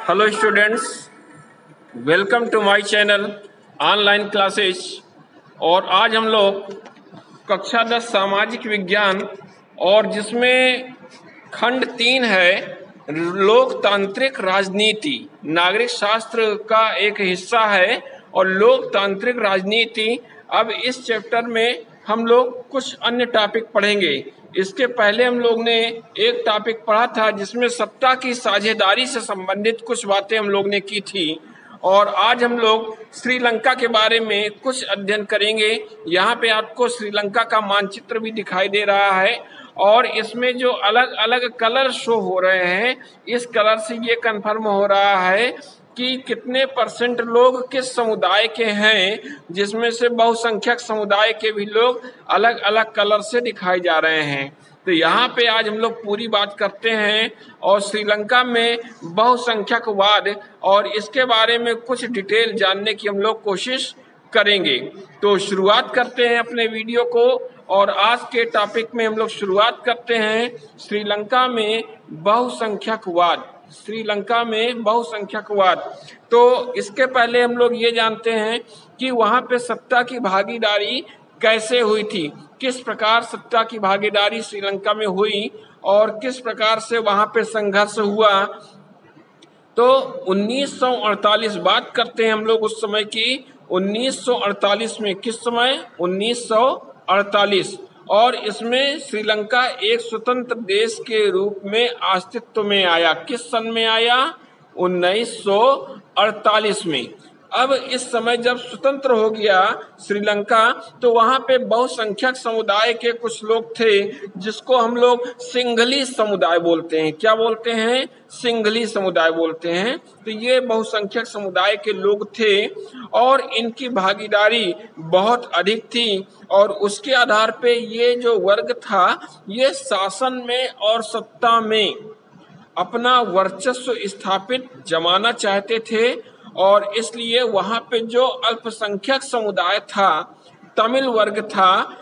Hello students, welcome to my channel online classes. और आज हम लोग कक्षा 10 सामाजिक विज्ञान और जिसमें खंड 3 है लोकतांत्रिक राजनीति, नागरिक शास्त्र का एक हिस्सा है और लोकतांत्रिक राजनीति। अब इस चैप्टर में हम लोग कुछ अन्य टॉपिक पढ़ेंगे। इसके पहले हम लोग ने एक टॉपिक पढ़ा था जिसमें सत्ता की साझेदारी से संबंधित कुछ बातें हम लोग ने की थी। और आज हम लोग श्रीलंका के बारे में कुछ अध्ययन करेंगे। यहाँ पे आपको श्रीलंका का मानचित्र भी दिखाई दे रहा है और इसमें जो अलग अलग कलर शो हो रहे हैं, इस कलर से ये कंफर्म हो रहा है कि कितने परसेंट लोग किस समुदाय के हैं, जिसमें से बहुसंख्यक समुदाय के भी लोग अलग अलग कलर से दिखाई जा रहे हैं। तो यहाँ पे आज हम लोग पूरी बात करते हैं और श्रीलंका में बहुसंख्यकवाद और इसके बारे में कुछ डिटेल जानने की हम लोग कोशिश करेंगे। तो शुरुआत करते हैं अपने वीडियो को और आज के टॉपिक में हम लोग शुरुआत करते हैं श्रीलंका में बहुसंख्यकवाद। श्रीलंका में बहुसंख्यकवाद। तो इसके पहले हम लोग ये जानते हैं कि वहाँ पे सत्ता की भागीदारी कैसे हुई थी, किस प्रकार सत्ता की भागीदारी श्रीलंका में हुई और किस प्रकार से वहाँ पे संघर्ष हुआ। तो 1948 बात करते हैं हम लोग उस समय की। 1948 में किस समय? 1948। और इसमें श्रीलंका एक स्वतंत्र देश के रूप में अस्तित्व में आया। किस सन में आया? 1948 में। अब इस समय जब स्वतंत्र हो गया श्रीलंका, तो वहाँ पे बहुसंख्यक समुदाय के कुछ लोग थे जिसको हम लोग सिंघली समुदाय बोलते हैं। क्या बोलते हैं? सिंघली समुदाय बोलते हैं। तो ये बहुसंख्यक समुदाय के लोग थे और इनकी भागीदारी बहुत अधिक थी और उसके आधार पे ये जो वर्ग था ये शासन में और सत्ता में अपना वर्चस्व स्थापित जमाना चाहते थे। और इसलिए वहाँ पे जो अल्पसंख्यक समुदाय था, तमिल वर्ग था,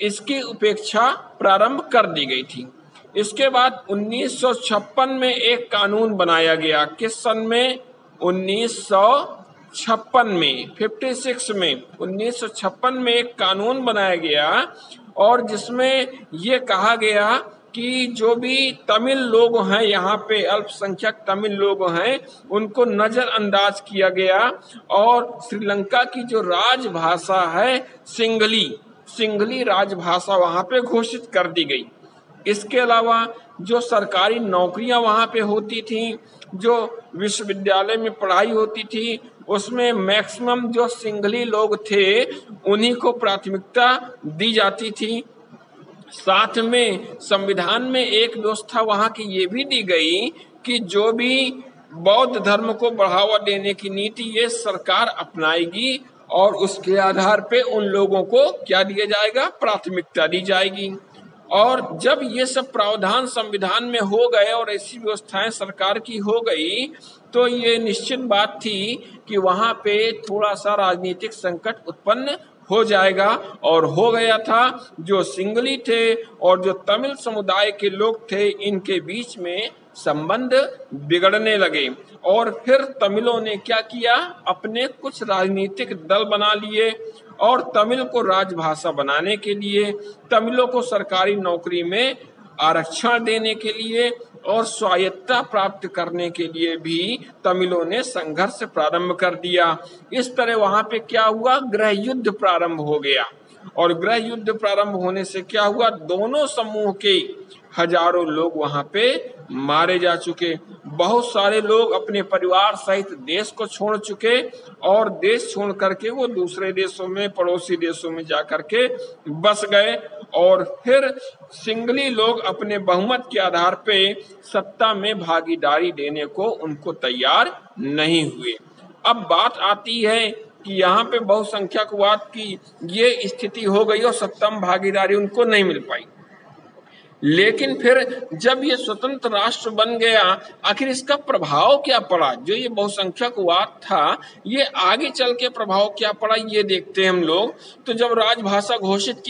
इसकी उपेक्षा प्रारंभ कर दी गई थी। इसके बाद 1956 में एक कानून बनाया गया। किस सन में? 1956 में, 56 में 1956 में एक कानून बनाया गया और जिसमें ये कहा गया कि जो भी तमिल लोग हैं, यहाँ पे अल्पसंख्यक तमिल लोग हैं, उनको नजरअंदाज किया गया और श्रीलंका की जो राजभाषा है सिंघली राजभाषा वहाँ पे घोषित कर दी गई। इसके अलावा जो सरकारी नौकरियां वहाँ पे होती थी, जो विश्वविद्यालय में पढ़ाई होती थी, उसमें मैक्सिमम जो सिंघली लोग थे उन्हीं को प्राथमिकता दी जाती थी। साथ में संविधान में एक व्यवस्था वहाँ की ये भी दी गई कि जो भी बौद्ध धर्म को बढ़ावा देने की नीति ये सरकार अपनाएगी और उसके आधार पे उन लोगों को क्या दिया जाएगा? प्राथमिकता दी जाएगी। और जब ये सब प्रावधान संविधान में हो गए और ऐसी व्यवस्थाएं सरकार की हो गई, तो ये निश्चित बात थी कि वहाँ पे थोड़ा सा राजनीतिक संकट उत्पन्न हो जाएगा और हो गया था। जो सिंघली थे और जो तमिल समुदाय के लोग थे, इनके बीच में संबंध बिगड़ने लगे और फिर तमिलों ने क्या किया? अपने कुछ राजनीतिक दल बना लिए और तमिल को राजभाषा बनाने के लिए, तमिलों को सरकारी नौकरी में आरक्षण देने के लिए और स्वायत्तता प्राप्त करने के लिए भी तमिलों ने संघर्ष प्रारंभ कर दिया। इस तरह वहां पे क्या हुआ? गृह युद्ध प्रारंभ हो गया और गृह युद्ध प्रारंभ होने से क्या हुआ? दोनों समूह के हजारों लोग वहां पे मारे जा चुके। बहुत सारे लोग अपने परिवार सहित देश को छोड़ चुके और देश छोड़ करके वो दूसरे देशों में, पड़ोसी देशों में जा करके बस गए और फिर सिंघली लोग अपने बहुमत के आधार पे सत्ता में भागीदारी देने को उनको तैयार नहीं हुए। अब बात आती है कि यहाँ पे बहुसंख्यकवाद की ये स्थिति हो गई और सत्ता में भागीदारी उनको नहीं मिल पाई। लेकिन फिर जब ये स्वतंत्र राष्ट्र बन गया, आखिर इसका प्रभाव क्या पड़ा? जो ये बहुसंख्यकवाद था, ये आगे चल के प्रभाव क्या पड़ा ये देखते हैं हम लोग। तो जब राजभाषा घोषित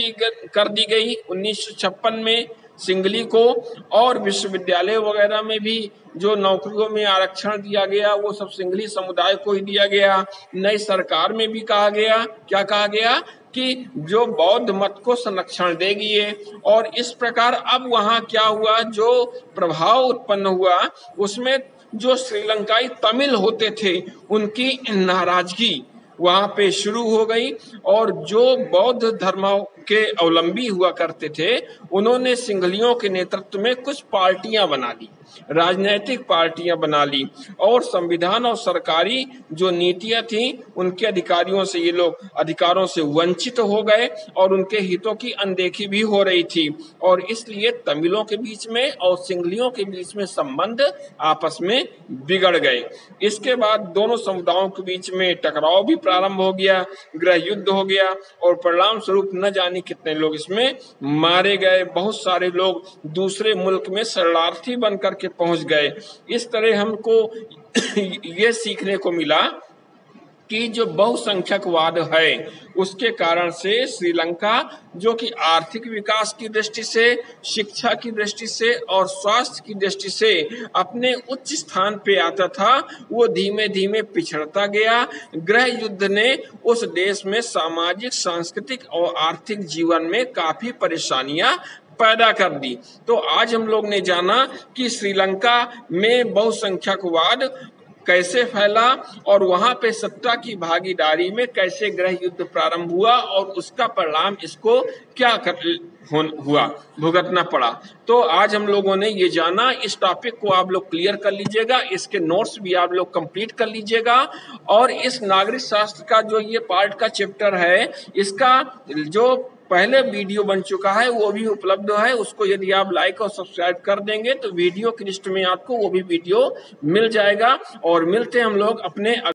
कर दी गई 1956 में, सिंगली को, और विश्वविद्यालय वगैरह में भी जो नौकरियों में आरक्षण दिया गया वो सब सिंगली समुदाय को ही दिया गया। नई सरकार में भी कहा गया, क्या कहा गया कि जो बौद्ध मत को संरक्षण देगी ये। और इस प्रकार अब वहाँ क्या हुआ, जो प्रभाव उत्पन्न हुआ उसमें जो श्रीलंकाई तमिल होते थे उनकी नाराजगी वहां पे शुरू हो गई, और जो बौद्ध धर्म के अवलंबी हुआ करते थे उन्होंने सिंघलियों के नेतृत्व में कुछ पार्टियां बना ली, राजनीतिक पार्टियां बना ली, और संविधान और सरकारी जो नीतियां थी उनके अधिकारियों से ये लोग अधिकारों से वंचित हो गए और उनके हितों की अनदेखी भी हो रही थी। और इसलिए तमिलों के बीच में और सिंघलियों के बीच में संबंध आपस में बिगड़ गए। इसके बाद दोनों समुदायों के बीच में टकराव भी प्रारंभ हो गया, गृह युद्ध हो गया, और परिणाम स्वरूप न जाने कितने लोग इसमें मारे गए। बहुत सारे लोग दूसरे मुल्क में शरणार्थी बनकर के पहुंच गए। इस तरह हमको ये सीखने को मिला कि जो बहुसंख्यकवाद है उसके कारण से श्रीलंका जो कि आर्थिक विकास की दृष्टि से, शिक्षा की दृष्टि से और स्वास्थ्य की दृष्टि से अपने उच्च स्थान पे आता था, वो धीमे धीमे पिछड़ता गया। गृह युद्ध ने उस देश में सामाजिक, सांस्कृतिक और आर्थिक जीवन में काफी परेशानियां पैदा कर दी। तो आज हम लोग ने जाना कि श्रीलंका में बहुसंख्यकवाद कैसे फैला और वहां पे सत्ता की भागीदारी में कैसे गृह युद्ध प्रारंभ हुआ और उसका परिणाम इसको क्या हुआ, भुगतना पड़ा। तो आज हम लोगों ने ये जाना। इस टॉपिक को आप लोग क्लियर कर लीजिएगा, इसके नोट्स भी आप लोग कंप्लीट कर लीजिएगा, और इस नागरिक शास्त्र का जो ये पार्ट का चैप्टर है इसका जो पहले वीडियो बन चुका है वो भी उपलब्ध है। उसको यदि आप लाइक और सब्सक्राइब कर देंगे तो वीडियो की लिस्ट में आपको वो भी वीडियो मिल जाएगा। और मिलते हैं हम लोग अपने